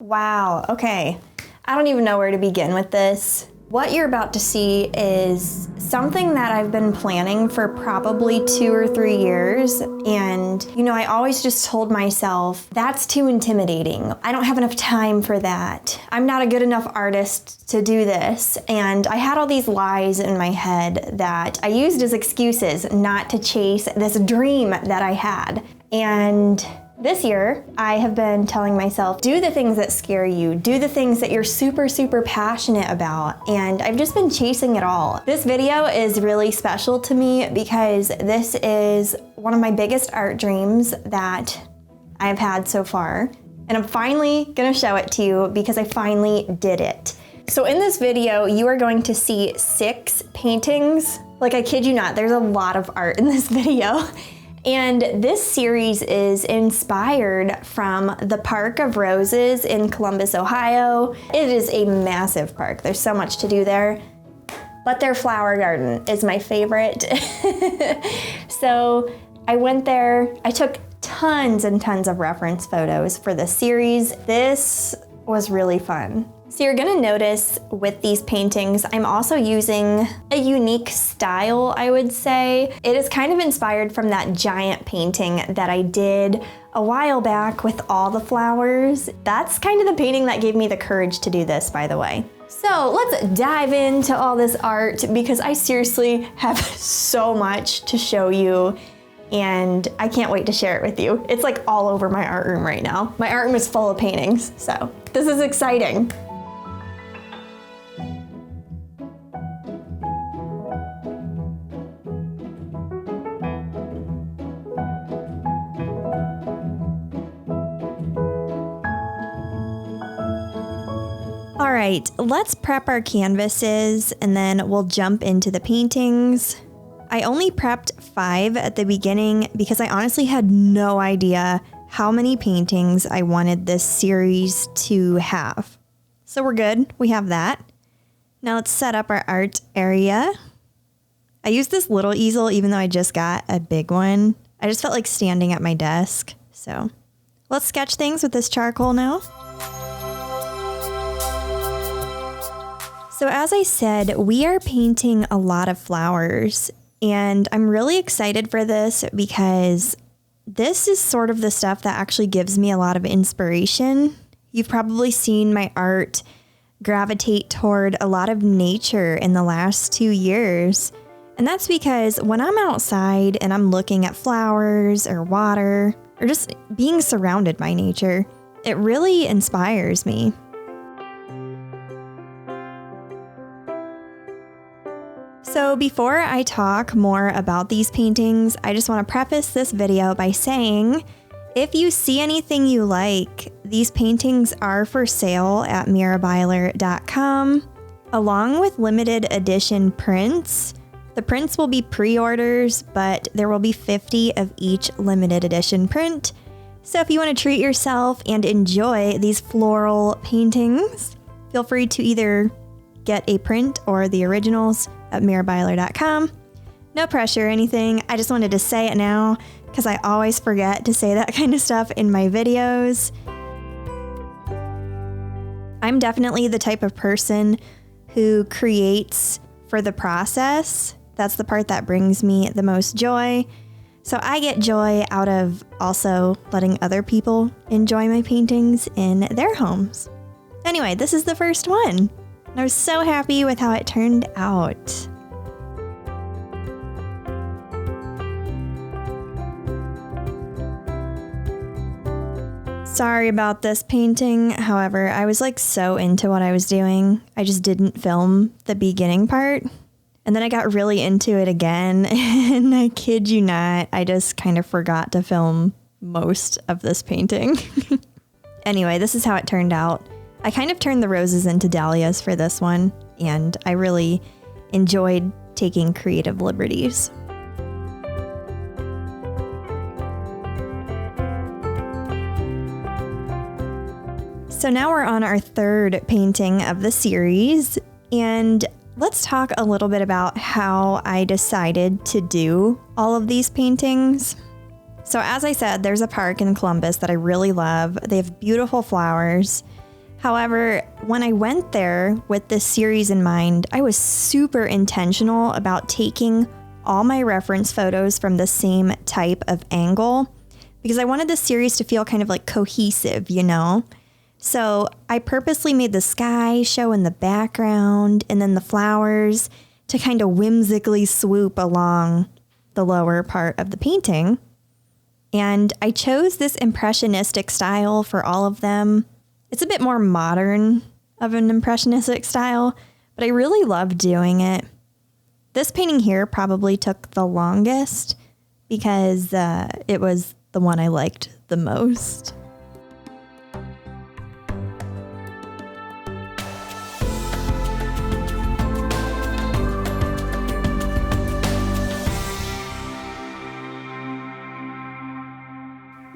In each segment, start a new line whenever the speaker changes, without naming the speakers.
Wow, okay. I don't even know where to begin with this. What you're about to see is something that I've been planning for probably 2 or 3 years. And, I always just told myself, that's too intimidating. I don't have enough time for that. I'm not a good enough artist to do this. And I had all these lies in my head that I used as excuses not to chase this dream that I had. And this year, I have been telling myself, do the things that scare you, do the things that you're super, super passionate about, and I've just been chasing it all. This video is really special to me because this is one of my biggest art dreams that I've had so far, and I'm finally gonna show it to you because I finally did it. So in this video, you are going to see 6 paintings. Like, I kid you not, there's a lot of art in this video. And this series is inspired from the Park of Roses in Columbus, Ohio. It is a massive park. There's so much to do there, but their flower garden is my favorite. So I went there. I took tons and tons of reference photos for this series. This was really fun. So you're gonna notice with these paintings, I'm also using a unique style, I would say. It is kind of inspired from that giant painting that I did a while back with all the flowers. That's kind of the painting that gave me the courage to do this, by the way. So let's dive into all this art because I seriously have so much to show you and I can't wait to share it with you. It's like all over my art room right now. My art room is full of paintings, so this is exciting. All right, let's prep our canvases and then we'll jump into the paintings. I only prepped 5 at the beginning because I honestly had no idea how many paintings I wanted this series to have. So we're good, we have that. Now let's set up our art area. I used this little easel even though I just got a big one. I just felt like standing at my desk. So let's sketch things with this charcoal now. So as I said, we are painting a lot of flowers, and I'm really excited for this because this is sort of the stuff that actually gives me a lot of inspiration. You've probably seen my art gravitate toward a lot of nature in the last 2 years. And that's because when I'm outside and I'm looking at flowers or water or just being surrounded by nature, it really inspires me. So before I talk more about these paintings, I just want to preface this video by saying, if you see anything you like, these paintings are for sale at mirabyler.com, along with limited edition prints. The prints will be pre-orders, but there will be 50 of each limited edition print. So if you want to treat yourself and enjoy these floral paintings, feel free to either get a print or the originals at mirabyler.com. No pressure or anything. I just wanted to say it now because I always forget to say that kind of stuff in my videos. I'm definitely the type of person who creates for the process. That's the part that brings me the most joy. So I get joy out of also letting other people enjoy my paintings in their homes. Anyway, this is the first one. I was so happy with how it turned out. Sorry about this painting. However, I was like so into what I was doing. I just didn't film the beginning part. And then I got really into it again. And I kid you not, I just kind of forgot to film most of this painting. Anyway, this is how it turned out. I kind of turned the roses into dahlias for this one, and I really enjoyed taking creative liberties. So now we're on our 3rd painting of the series, and let's talk a little bit about how I decided to do all of these paintings. So as I said, there's a park in Columbus that I really love. They have beautiful flowers. However, when I went there with this series in mind, I was super intentional about taking all my reference photos from the same type of angle because I wanted the series to feel kind of like cohesive, you know? So I purposely made the sky show in the background and then the flowers to kind of whimsically swoop along the lower part of the painting. And I chose this impressionistic style for all of them. It's a bit more modern of an impressionistic style, but I really love doing it. This painting here probably took the longest because it was the one I liked the most.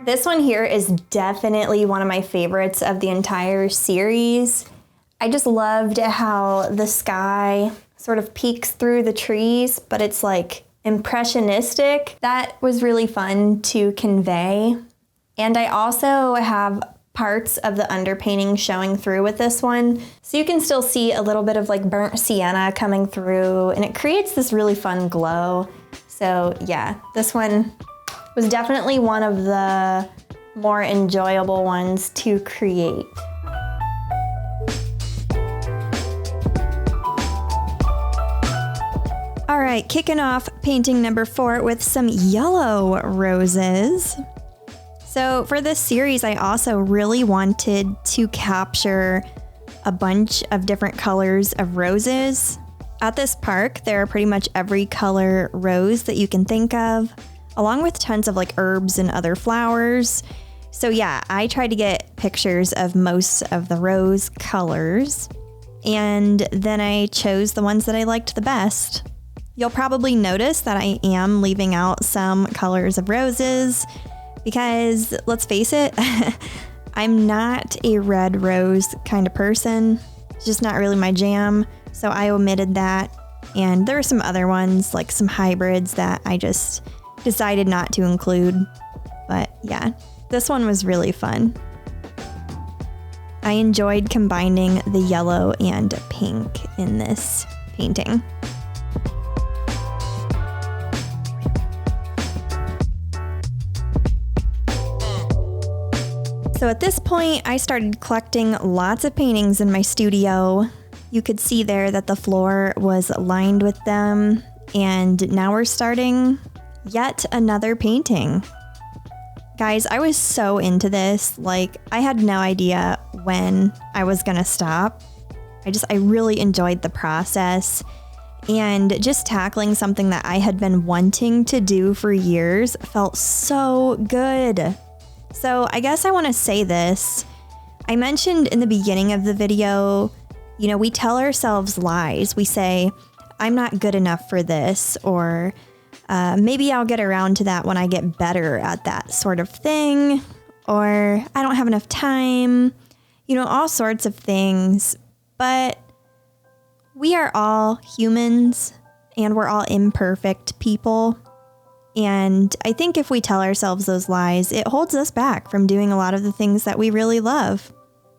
This one here is definitely one of my favorites of the entire series. I just loved how the sky sort of peeks through the trees, but it's like impressionistic. That was really fun to convey. And I also have parts of the underpainting showing through with this one. So you can still see a little bit of like burnt sienna coming through, and it creates this really fun glow. So yeah, this one was definitely one of the more enjoyable ones to create. All right, kicking off painting number 4 with some yellow roses. So for this series, I also really wanted to capture a bunch of different colors of roses. At this park, there are pretty much every color rose that you can think of, along with tons of like herbs and other flowers. So yeah, I tried to get pictures of most of the rose colors, and then I chose the ones that I liked the best. You'll probably notice that I am leaving out some colors of roses because, let's face it, I'm not a red rose kind of person. It's just not really my jam, so I omitted that. And there are some other ones, like some hybrids, that I just decided not to include. But yeah, this one was really fun. I enjoyed combining the yellow and pink in this painting. So at this point, I started collecting lots of paintings in my studio. You could see there that the floor was lined with them, and now we're starting yet another painting. Guys, I was so into this. Like, I had no idea when I was gonna stop. I really enjoyed the process, and just tackling something that I had been wanting to do for years felt so good. So I guess I want to say this. I mentioned in the beginning of the video, you know, we tell ourselves lies. We say, I'm not good enough for this, or maybe I'll get around to that when I get better at that sort of thing, or I don't have enough time, you know, all sorts of things. But we are all humans, and we're all imperfect people. And I think if we tell ourselves those lies, it holds us back from doing a lot of the things that we really love,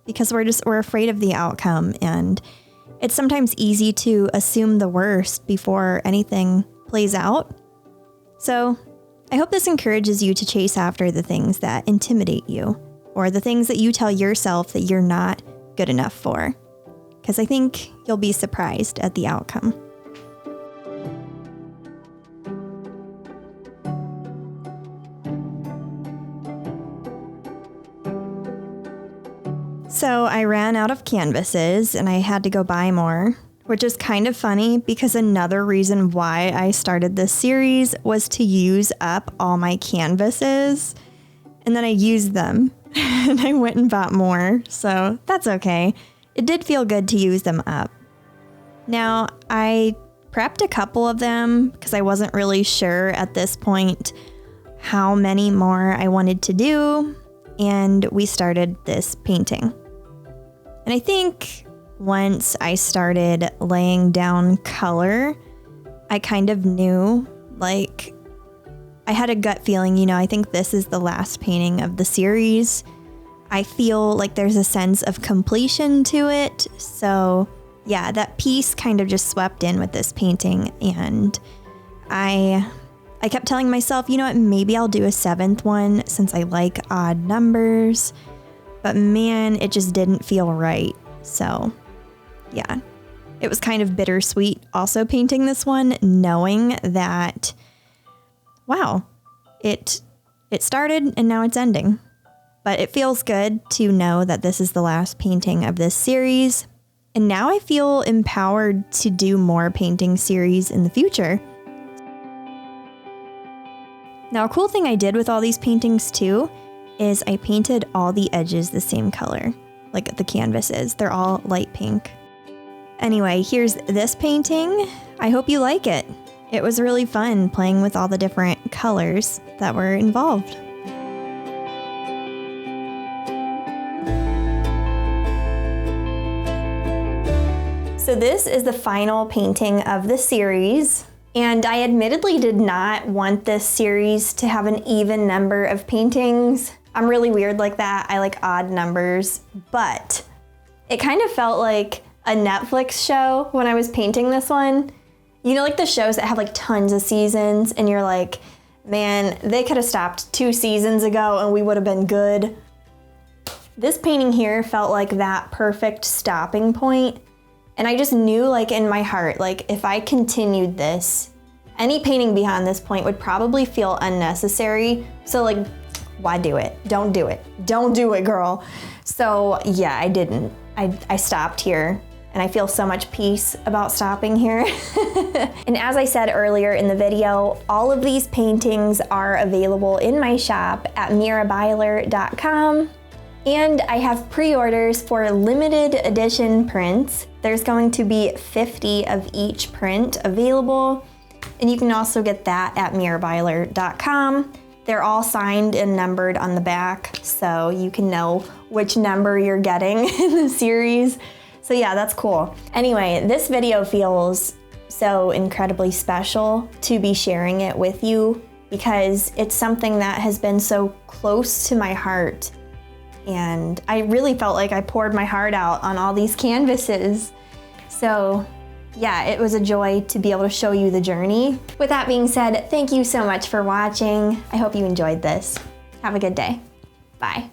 because we're afraid of the outcome. And it's sometimes easy to assume the worst before anything plays out. So I hope this encourages you to chase after the things that intimidate you, or the things that you tell yourself that you're not good enough for, because I think you'll be surprised at the outcome. So I ran out of canvases and I had to go buy more, which is kind of funny because another reason why I started this series was to use up all my canvases, and then I used them and I went and bought more. So that's okay. It did feel good to use them up. Now, I prepped a couple of them because I wasn't really sure at this point how many more I wanted to do, and we started this painting. And I think once I started laying down color, I kind of knew, like, I had a gut feeling, you know, I think this is the last painting of the series. I feel like there's a sense of completion to it. So yeah, that piece kind of just swept in with this painting, and I kept telling myself, you know what, maybe I'll do a 7th one since I like odd numbers, but man, it just didn't feel right. So yeah, it was kind of bittersweet also painting this one, knowing that, wow, it started and now it's ending. But it feels good to know that this is the last painting of this series. And now I feel empowered to do more painting series in the future. Now, a cool thing I did with all these paintings too is I painted all the edges the same color, like the canvases. They're all light pink. Anyway, here's this painting. I hope you like it. It was really fun playing with all the different colors that were involved. So this is the final painting of the series, and I admittedly did not want this series to have an even number of paintings. I'm really weird like that. I like odd numbers, but it kind of felt like a Netflix show when I was painting this one. You know, like the shows that have like tons of seasons and you're like, man, they could have stopped 2 seasons ago and we would have been good. This painting here felt like that perfect stopping point. And I just knew, like, in my heart, like, if I continued this, any painting beyond this point would probably feel unnecessary. So, like, why do it? Don't do it. Don't do it, girl. So, yeah, I didn't. I stopped here, and I feel so much peace about stopping here. And as I said earlier in the video, all of these paintings are available in my shop at mirabyler.com. And I have pre-orders for limited edition prints. There's going to be 50 of each print available, and you can also get that at mirabyler.com. They're all signed and numbered on the back, so you can know which number you're getting in the series. So yeah, that's cool. Anyway, this video feels so incredibly special to be sharing it with you because it's something that has been so close to my heart. And I really felt like I poured my heart out on all these canvases. So yeah, it was a joy to be able to show you the journey. With that being said, thank you so much for watching. I hope you enjoyed this. Have a good day. Bye.